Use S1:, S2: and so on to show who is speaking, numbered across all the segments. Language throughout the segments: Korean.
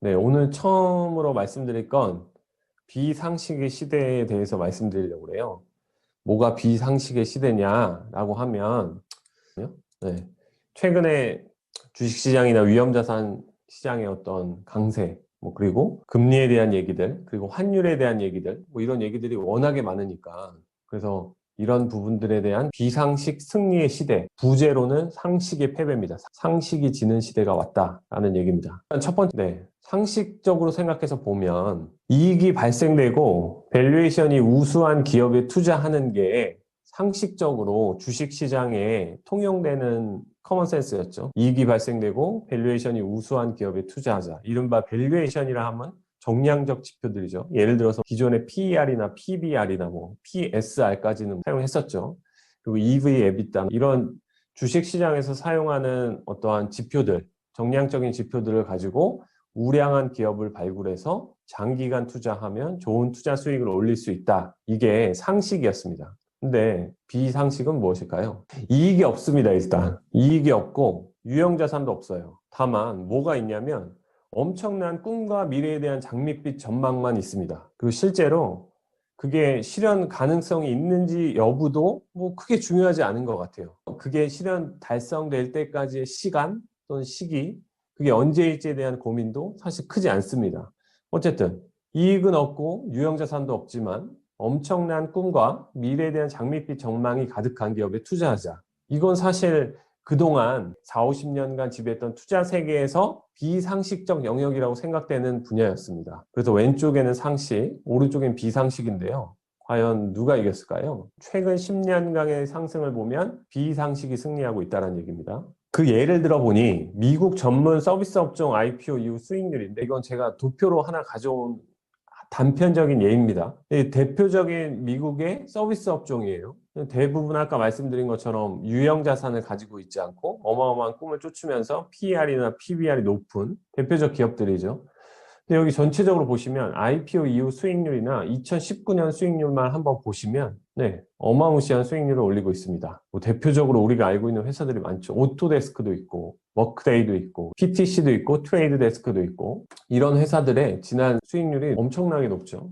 S1: 네, 오늘 처음으로 말씀드릴 건 비상식의 시대에 대해서 말씀드리려고 해요. 뭐가 비상식의 시대냐라고 하면, 네, 최근에 주식시장이나 위험자산 시장의 어떤 강세, 그리고 금리에 대한 얘기들, 그리고 환율에 대한 얘기들, 이런 얘기들이 워낙에 많으니까, 그래서 이런 부분들에 대한 비상식 승리의 시대, 부제로는 상식의 패배입니다. 상식이 지는 시대가 왔다라는 얘기입니다. 일단 첫 번째, 상식적으로 생각해서 보면 이익이 발생되고 밸류에이션이 우수한 기업에 투자하는 게 상식적으로 주식시장에 통용되는 커먼센스였죠. 이익이 발생되고 밸류에이션이 우수한 기업에 투자하자. 이른바 밸류에이션이라 하면 정량적 지표들이죠. 예를 들어서 기존의 PER이나 PBR이나 PSR까지는 사용했었죠. 그리고 EV, EBITDA 이런 주식시장에서 사용하는 어떠한 지표들, 정량적인 지표들을 가지고 우량한 기업을 발굴해서 장기간 투자하면 좋은 투자 수익을 올릴 수 있다. 이게 상식이었습니다. 근데 비상식은 무엇일까요? 이익이 없습니다, 일단. 이익이 없고 유형자산도 없어요. 다만 뭐가 있냐면 엄청난 꿈과 미래에 대한 장밋빛 전망만 있습니다. 그리고 실제로 그게 실현 가능성이 있는지 여부도 크게 중요하지 않은 것 같아요. 그게 실현 달성될 때까지의 시간 또는 시기, 그게 언제일지에 대한 고민도 사실 크지 않습니다. 어쨌든 이익은 없고 유형자산도 없지만 엄청난 꿈과 미래에 대한 장밋빛 전망이 가득한 기업에 투자하자. 이건 사실 그동안 4, 50년간 지배했던 투자 세계에서 비상식적 영역이라고 생각되는 분야였습니다. 그래서 왼쪽에는 상식, 오른쪽엔 비상식인데요. 과연 누가 이겼을까요? 최근 10년간의 상승을 보면 비상식이 승리하고 있다는 얘기입니다. 그 예를 들어보니 미국 전문 서비스 업종 IPO 이후 수익률인데 이건 제가 도표로 하나 가져온 단편적인 예입니다. 대표적인 미국의 서비스 업종이에요. 대부분 아까 말씀드린 것처럼 유형 자산을 가지고 있지 않고 어마어마한 꿈을 쫓으면서 PER이나 PBR이 높은 대표적 기업들이죠. 근데 여기 전체적으로 보시면 IPO 이후 수익률이나 2019년 수익률만 한번 보시면 어마무시한 수익률을 올리고 있습니다. 대표적으로 우리가 알고 있는 회사들이 많죠. 오토데스크도 있고 워크데이도 있고 PTC도 있고 트레이드데스크도 있고 이런 회사들의 지난 수익률이 엄청나게 높죠.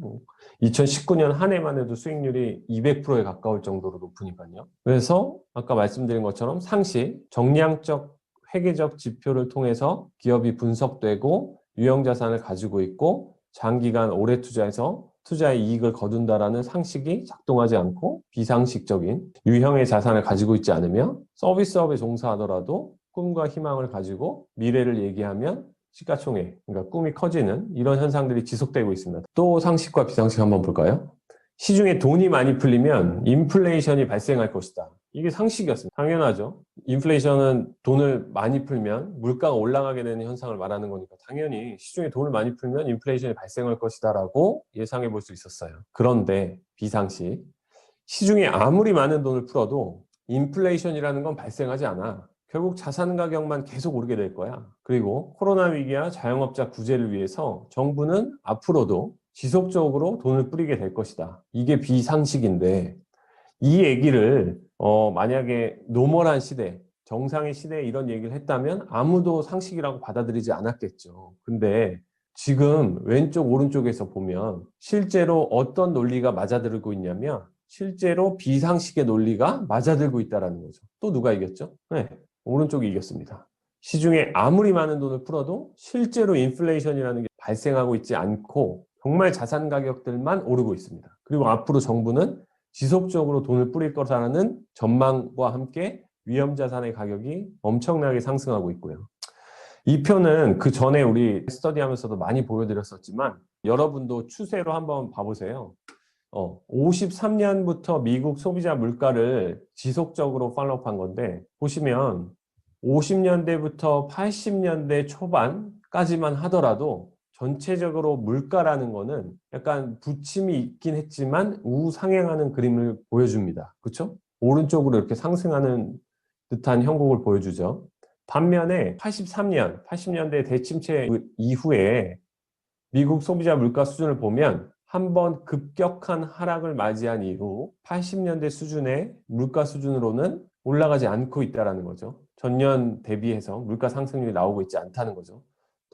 S1: 2019년 한 해만 해도 수익률이 200%에 가까울 정도로 높으니까요. 그래서 아까 말씀드린 것처럼 상식, 정량적 회계적 지표를 통해서 기업이 분석되고 유형자산을 가지고 있고 장기간 오래 투자해서 투자의 이익을 거둔다라는 상식이 작동하지 않고 비상식적인 유형의 자산을 가지고 있지 않으며 서비스업에 종사하더라도 꿈과 희망을 가지고 미래를 얘기하면 시가총액, 그러니까 꿈이 커지는 이런 현상들이 지속되고 있습니다. 또 상식과 비상식 한번 볼까요? 시중에 돈이 많이 풀리면 인플레이션이 발생할 것이다. 이게 상식이었습니다. 당연하죠. 인플레이션은 돈을 많이 풀면 물가가 올라가게 되는 현상을 말하는 거니까 당연히 시중에 돈을 많이 풀면 인플레이션이 발생할 것이다라고 예상해 볼 수 있었어요. 그런데 비상식, 시중에 아무리 많은 돈을 풀어도 인플레이션이라는 건 발생하지 않아. 결국 자산 가격만 계속 오르게 될 거야. 그리고 코로나 위기와 자영업자 구제를 위해서 정부는 앞으로도 지속적으로 돈을 뿌리게 될 것이다. 이게 비상식인데 이 얘기를 만약에 노멀한 시대, 정상의 시대에 이런 얘기를 했다면 아무도 상식이라고 받아들이지 않았겠죠. 근데 지금 왼쪽 오른쪽에서 보면 실제로 어떤 논리가 맞아들고 있냐면 실제로 비상식의 논리가 맞아들고 있다는 거죠. 또 누가 이겼죠? 오른쪽이 이겼습니다. 시중에 아무리 많은 돈을 풀어도 실제로 인플레이션이라는 게 발생하고 있지 않고 정말 자산 가격들만 오르고 있습니다. 그리고 앞으로 정부는 지속적으로 돈을 뿌릴 거라는 전망과 함께 위험자산의 가격이 엄청나게 상승하고 있고요. 이 표는 그 전에 우리 스터디하면서도 많이 보여드렸었지만 여러분도 추세로 한번 봐보세요. 53년부터 미국 소비자 물가를 지속적으로 팔로우한 건데 보시면 50년대부터 80년대 초반까지만 하더라도 전체적으로 물가라는 거는 약간 부침이 있긴 했지만 우상향하는 그림을 보여줍니다. 그렇죠? 오른쪽으로 이렇게 상승하는 듯한 형국을 보여주죠. 반면에 83년, 80년대 대침체 이후에 미국 소비자 물가 수준을 보면 한번 급격한 하락을 맞이한 이후 80년대 수준의 물가 수준으로는 올라가지 않고 있다는 거죠. 전년 대비해서 물가 상승률이 나오고 있지 않다는 거죠.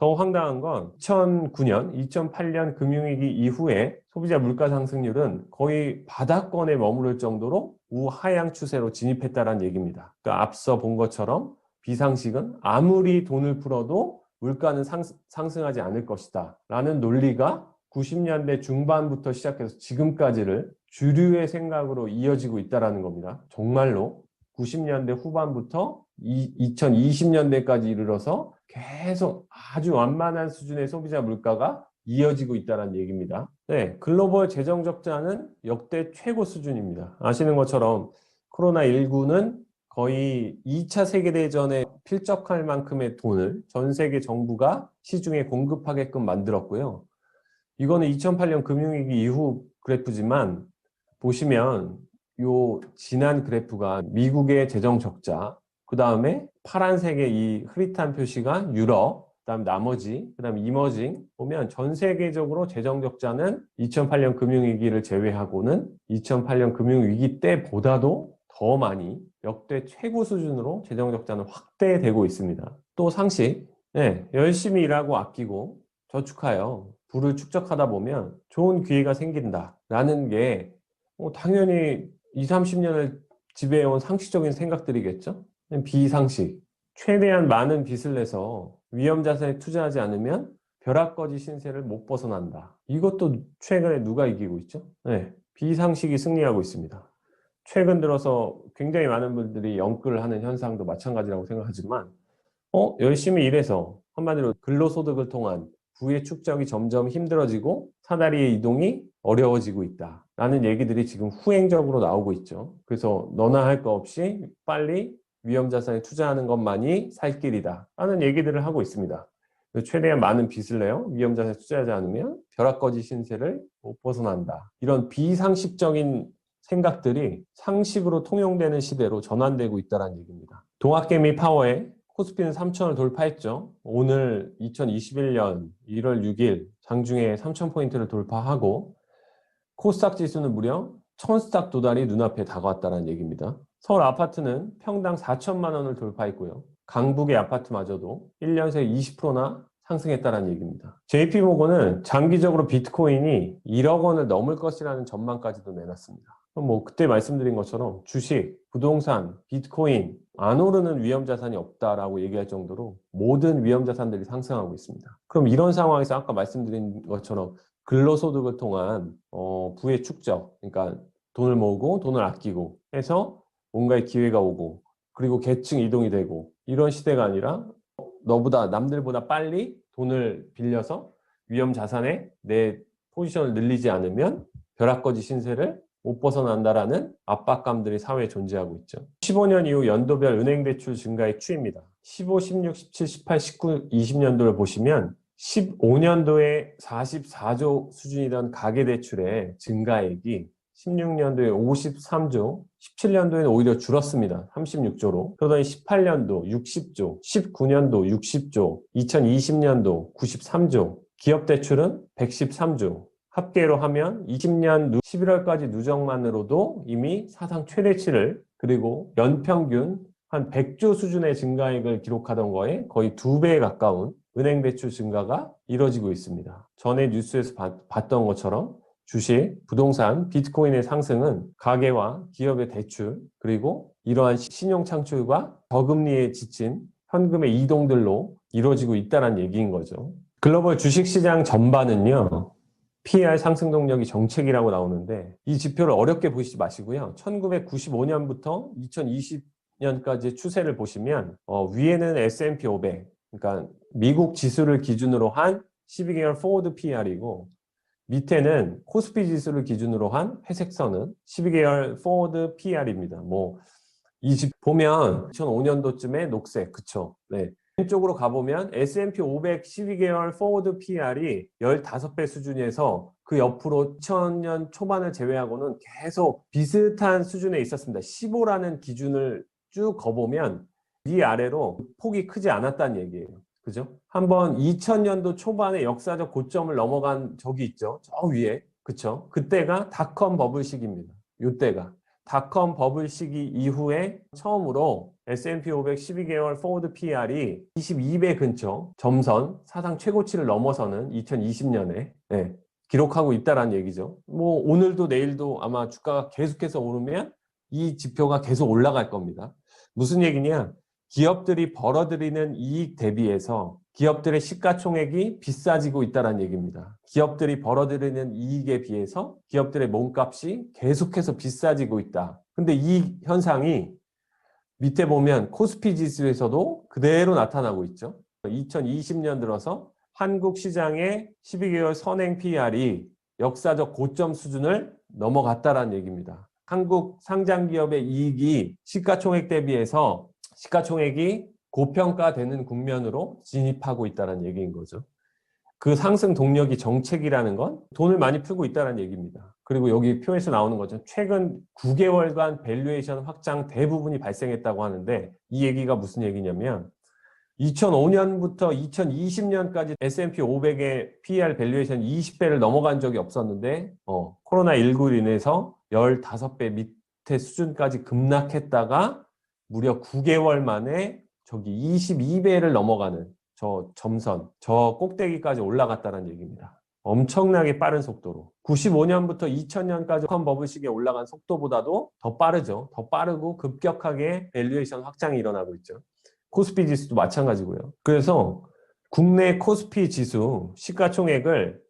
S1: 더 황당한 건 2009년, 2008년 금융위기 이후에 소비자 물가 상승률은 거의 바닥권에 머무를 정도로 우하향 추세로 진입했다는 얘기입니다. 그러니까 앞서 본 것처럼 비상식은 아무리 돈을 풀어도 물가는 상승하지 않을 것이다 라는 논리가 90년대 중반부터 시작해서 지금까지를 주류의 생각으로 이어지고 있다는 겁니다. 정말로 90년대 후반부터 2020년대까지 이르러서 계속 아주 완만한 수준의 소비자 물가가 이어지고 있다는 얘기입니다. 네, 글로벌 재정 적자는 역대 최고 수준입니다. 아시는 것처럼 코로나19는 거의 2차 세계대전에 필적할 만큼의 돈을 전 세계 정부가 시중에 공급하게끔 만들었고요. 이거는 2008년 금융위기 이후 그래프지만 보시면 요 지난 그래프가 미국의 재정 적자, 그 다음에 파란색의 이 흐릿한 표시가 유럽, 그다음 나머지, 그다음 이머징 보면 전 세계적으로 재정 적자는 2008년 금융위기를 제외하고는 2008년 금융위기 때보다도 더 많이 역대 최고 수준으로 재정 적자는 확대되고 있습니다. 또 상식, 네, 열심히 일하고 아끼고 저축하여 부를 축적하다 보면 좋은 기회가 생긴다라는 게 당연히 20, 30년을 지배해온 상식적인 생각들이겠죠? 비상식. 최대한 많은 빚을 내서 위험자산에 투자하지 않으면 벼락거지 신세를 못 벗어난다. 이것도 최근에 누가 이기고 있죠? 네, 비상식이 승리하고 있습니다. 최근 들어서 굉장히 많은 분들이 영끌을 하는 현상도 마찬가지라고 생각하지만 열심히 일해서 한마디로 근로소득을 통한 부의 축적이 점점 힘들어지고 사다리의 이동이 어려워지고 있다라는 얘기들이 지금 후행적으로 나오고 있죠. 그래서 너나 할 거 없이 빨리 위험자산에 투자하는 것만이 살 길이다 라는 얘기들을 하고 있습니다. 최대한 많은 빚을 내요. 위험자산에 투자하지 않으면 벼락거지 신세를 못 벗어난다. 이런 비상식적인 생각들이 상식으로 통용되는 시대로 전환되고 있다는 얘기입니다. 동학개미 파워에 코스피는 3,000을 돌파했죠. 오늘 2021년 1월 6일 장중에 3,000포인트를 돌파하고 코스닥 지수는 무려 1,000스탁 도달이 눈앞에 다가왔다는 얘기입니다. 서울 아파트는 평당 4천만 원을 돌파했고요. 강북의 아파트마저도 1년 새 20%나 상승했다는 얘기입니다. JP모건은 장기적으로 비트코인이 1억 원을 넘을 것이라는 전망까지도 내놨습니다. 그때 말씀드린 것처럼 주식, 부동산, 비트코인 안 오르는 위험자산이 없다라고 얘기할 정도로 모든 위험자산들이 상승하고 있습니다. 그럼 이런 상황에서 아까 말씀드린 것처럼 근로소득을 통한 부의 축적, 그러니까 돈을 모으고 돈을 아끼고 해서 뭔가의 기회가 오고 그리고 계층 이동이 되고 이런 시대가 아니라 너보다 남들보다 빨리 돈을 빌려서 위험자산에 내 포지션을 늘리지 않으면 벼락거지 신세를 못 벗어난다라는 압박감들이 사회에 존재하고 있죠. 15년 이후 연도별 은행대출 증가의 추이입니다. 15, 16, 17, 18, 19, 20년도를 보시면 15년도에 44조 수준이던 가계대출의 증가액이 16년도에 53조, 17년도에는 오히려 줄었습니다. 36조로. 그러더니 18년도 60조, 19년도 60조, 2020년도 93조, 기업대출은 113조. 합계로 하면 20년 11월까지 누적만으로도 이미 사상 최대치를 그리고 연평균 한 100조 수준의 증가액을 기록하던 거에 거의 2배에 가까운 은행대출 증가가 이뤄지고 있습니다. 전에 뉴스에서 봤던 것처럼 주식, 부동산, 비트코인의 상승은 가계와 기업의 대출 그리고 이러한 신용 창출과 저금리에 지친 현금의 이동들로 이루어지고 있다는 얘기인 거죠. 글로벌 주식시장 전반은요. PER 상승 동력이 정책이라고 나오는데 이 지표를 어렵게 보시지 마시고요. 1995년부터 2020년까지의 추세를 보시면 위에는 S&P 500, 그러니까 미국 지수를 기준으로 한 12개월 포워드 PER이고 밑에는 코스피 지수를 기준으로 한 회색선은 12개월 포워드 PER입니다. 이 집 보면 2005년도쯤에 녹색, 그쵸? 네. 왼쪽으로 가보면 S&P 500 12개월 포워드 PR이 15배 수준에서 그 옆으로 2000년 초반을 제외하고는 계속 비슷한 수준에 있었습니다. 15라는 기준을 쭉 거보면 이 아래로 폭이 크지 않았다는 얘기예요. 그죠? 한번 2000년도 초반에 역사적 고점을 넘어간 적이 있죠. 저 위에. 그쵸? 그때가 닷컴 버블 시기입니다. 요때가. 닷컴 버블 시기 이후에 처음으로 S&P 500 12개월 포워드 PR이 22배 근처 점선 사상 최고치를 넘어서는 2020년에 기록하고 있다는 얘기죠. 뭐 오늘도 내일도 아마 주가가 계속해서 오르면 이 지표가 계속 올라갈 겁니다. 무슨 얘기냐? 기업들이 벌어들이는 이익 대비해서 기업들의 시가총액이 비싸지고 있다는 얘기입니다. 기업들이 벌어들이는 이익에 비해서 기업들의 몸값이 계속해서 비싸지고 있다. 근데 이 현상이 밑에 보면 코스피 지수에서도 그대로 나타나고 있죠. 2020년 들어서 한국 시장의 12개월 선행 PR이 역사적 고점 수준을 넘어갔다는 얘기입니다. 한국 상장 기업의 이익이 시가총액 대비해서 시가총액이 고평가되는 국면으로 진입하고 있다는 얘기인 거죠. 그 상승 동력이 정책이라는 건 돈을 많이 풀고 있다는 얘기입니다. 그리고 여기 표에서 나오는 거죠. 최근 9개월간 밸류에이션 확장 대부분이 발생했다고 하는데 이 얘기가 무슨 얘기냐면 2005년부터 2020년까지 S&P 500의 PER 밸류에이션 20배를 넘어간 적이 없었는데 코로나19로 인해서 15배 밑에 수준까지 급락했다가 무려 9개월 만에 저기 22배를 넘어가는 저 점선, 저 꼭대기까지 올라갔다는 얘기입니다. 엄청나게 빠른 속도로. 95년부터 2000년까지 닷컴 버블 시기에 올라간 속도보다도 더 빠르죠. 더 빠르고 급격하게 밸류에이션 확장이 일어나고 있죠. 코스피 지수도 마찬가지고요. 그래서 국내 코스피 지수 시가총액을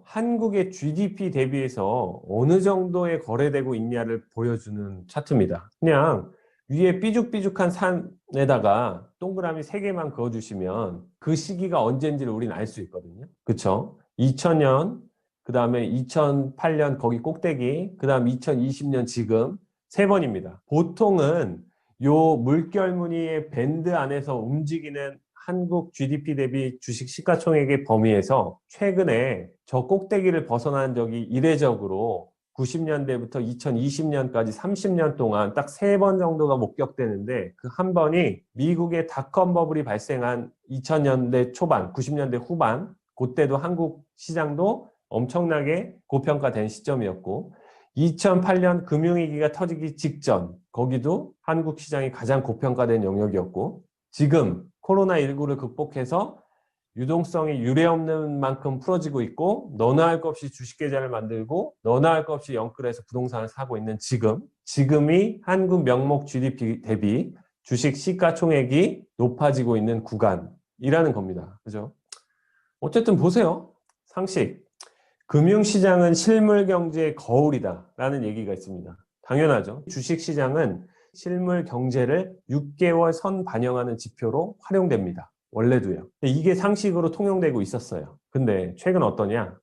S1: 한국의 GDP 대비해서 어느 정도에 거래되고 있냐를 보여주는 차트입니다. 그냥 위에 삐죽삐죽한 산에다가 동그라미 3개만 그어주시면 그 시기가 언제인지를 우리는 알 수 있거든요. 그쵸? 2000년, 그 다음에 2008년 거기 꼭대기, 그 다음 2020년 지금 3번입니다. 보통은 요 물결무늬의 밴드 안에서 움직이는 한국 GDP 대비 주식 시가총액의 범위에서 최근에 저 꼭대기를 벗어난 적이 이례적으로 90년대부터 2020년까지 30년 동안 딱 3번 정도가 목격되는데 그 한 번이 미국의 닷컴 버블이 발생한 2000년대 초반, 90년대 후반 그때도 한국 시장도 엄청나게 고평가된 시점이었고 2008년 금융위기가 터지기 직전 거기도 한국 시장이 가장 고평가된 영역이었고 지금 코로나19를 극복해서 유동성이 유례없는 만큼 풀어지고 있고 너나 할 것 없이 주식 계좌를 만들고 너나 할 것 없이 영끌해서 부동산을 사고 있는 지금이 한국 명목 GDP 대비 주식 시가총액이 높아지고 있는 구간이라는 겁니다. 그죠? 어쨌든 보세요. 상식. 금융시장은 실물경제의 거울이다라는 얘기가 있습니다. 당연하죠. 주식시장은 실물경제를 6개월 선 반영하는 지표로 활용됩니다. 원래도요. 이게 상식으로 통용되고 있었어요. 근데 최근 어떠냐?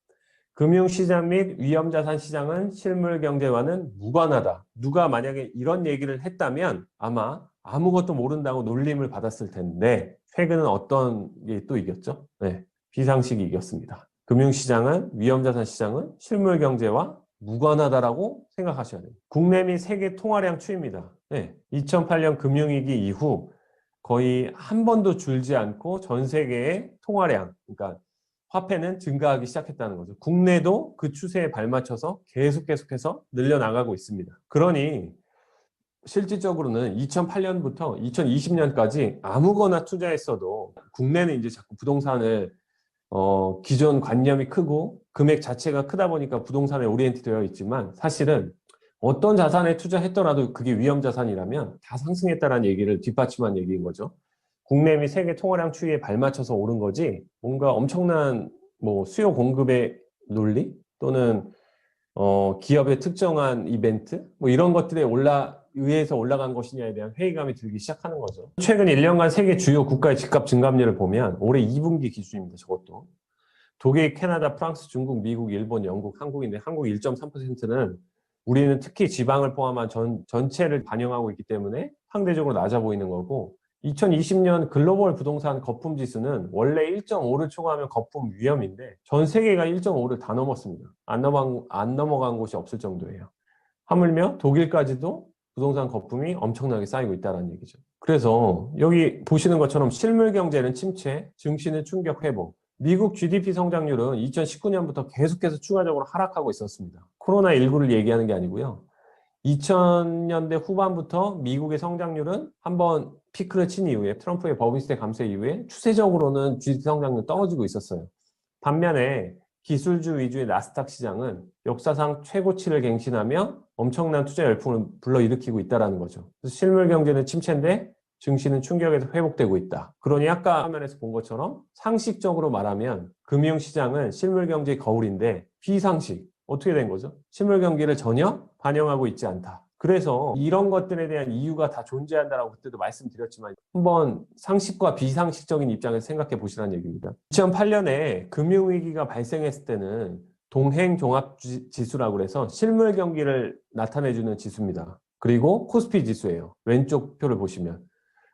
S1: 금융시장 및 위험자산 시장은 실물경제와는 무관하다. 누가 만약에 이런 얘기를 했다면 아마 아무것도 모른다고 놀림을 받았을 텐데 최근은 어떤 게 또 이겼죠? 비상식이 이겼습니다. 금융시장은 위험자산 시장은 실물경제와 무관하다라고 생각하셔야 돼요. 국내 및 세계 통화량 추이입니다. 2008년 금융위기 이후 거의 한 번도 줄지 않고 전 세계의 통화량, 그러니까 화폐는 증가하기 시작했다는 거죠. 국내도 그 추세에 발맞춰서 계속해서 늘려나가고 있습니다. 그러니 실질적으로는 2008년부터 2020년까지 아무거나 투자했어도 국내는 이제 자꾸 부동산을 기존 관념이 크고 금액 자체가 크다 보니까 부동산에 오리엔트 되어 있지만 사실은 어떤 자산에 투자했더라도 그게 위험자산이라면 다 상승했다는 얘기를 뒷받침한 얘기인 거죠. 국내 및 세계 통화량 추이에 발맞춰서 오른 거지 뭔가 엄청난 뭐 수요 공급의 논리 또는 기업의 특정한 이벤트 뭐 이런 것들에 의해서 올라간 것이냐에 대한 회의감이 들기 시작하는 거죠. 최근 1년간 세계 주요 국가의 집값 증감률을 보면 올해 2분기 기준입니다. 저것도. 독일, 캐나다, 프랑스, 중국, 미국, 일본, 영국, 한국인데 한국 1.3%는 우리는 특히 지방을 포함한 전체를 반영하고 있기 때문에 상대적으로 낮아 보이는 거고 2020년 글로벌 부동산 거품 지수는 원래 1.5를 초과하면 거품 위험인데 전 세계가 1.5를 다 넘었습니다. 안 넘어간 곳이 없을 정도예요. 하물며 독일까지도 부동산 거품이 엄청나게 쌓이고 있다는 얘기죠. 그래서 여기 보시는 것처럼 실물 경제는 침체, 증시는 충격 회복. 미국 GDP 성장률은 2019년부터 계속해서 추가적으로 하락하고 있었습니다. 코로나19를 얘기하는 게 아니고요. 2000년대 후반부터 미국의 성장률은 한번 피크를 친 이후에 트럼프의 법인세 감세 이후에 추세적으로는 GDP 성장률 떨어지고 있었어요. 반면에 기술주 위주의 나스닥 시장은 역사상 최고치를 갱신하며 엄청난 투자 열풍을 불러일으키고 있다는 거죠. 그래서 실물 경제는 침체인데 증시는 충격에서 회복되고 있다. 그러니 아까 화면에서 본 것처럼 상식적으로 말하면 금융시장은 실물 경제의 거울인데 비상식. 어떻게 된 거죠? 실물 경기를 전혀 반영하고 있지 않다. 그래서 이런 것들에 대한 이유가 다 존재한다라고 그때도 말씀드렸지만 한번 상식과 비상식적인 입장에서 생각해 보시라는 얘기입니다. 2008년에 금융위기가 발생했을 때는 동행종합지수라고 해서 실물 경기를 나타내주는 지수입니다. 그리고 코스피 지수예요. 왼쪽 표를 보시면.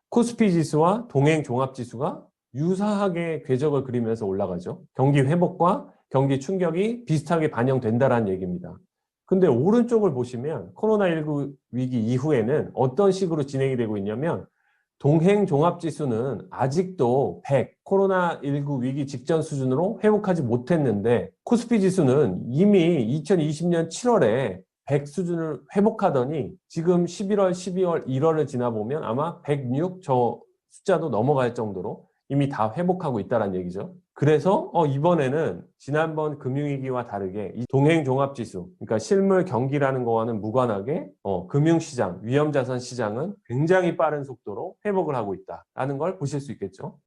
S1: 코스피 지수와 동행종합지수가 유사하게 궤적을 그리면서 올라가죠. 경기 회복과 경기 충격이 비슷하게 반영된다는 얘기입니다. 근데 오른쪽을 보시면 코로나19 위기 이후에는 어떤 식으로 진행이 되고 있냐면 동행종합지수는 아직도 100, 코로나19 위기 직전 수준으로 회복하지 못했는데 코스피 지수는 이미 2020년 7월에 100 수준을 회복하더니 지금 11월, 12월, 1월을 지나보면 아마 106 저 숫자도 넘어갈 정도로 이미 다 회복하고 있다는 얘기죠. 그래서 이번에는 지난번 금융위기와 다르게 이 동행종합지수, 그러니까 실물 경기라는 거와는 무관하게 금융시장, 위험자산 시장은 굉장히 빠른 속도로 회복을 하고 있다는 걸 보실 수 있겠죠.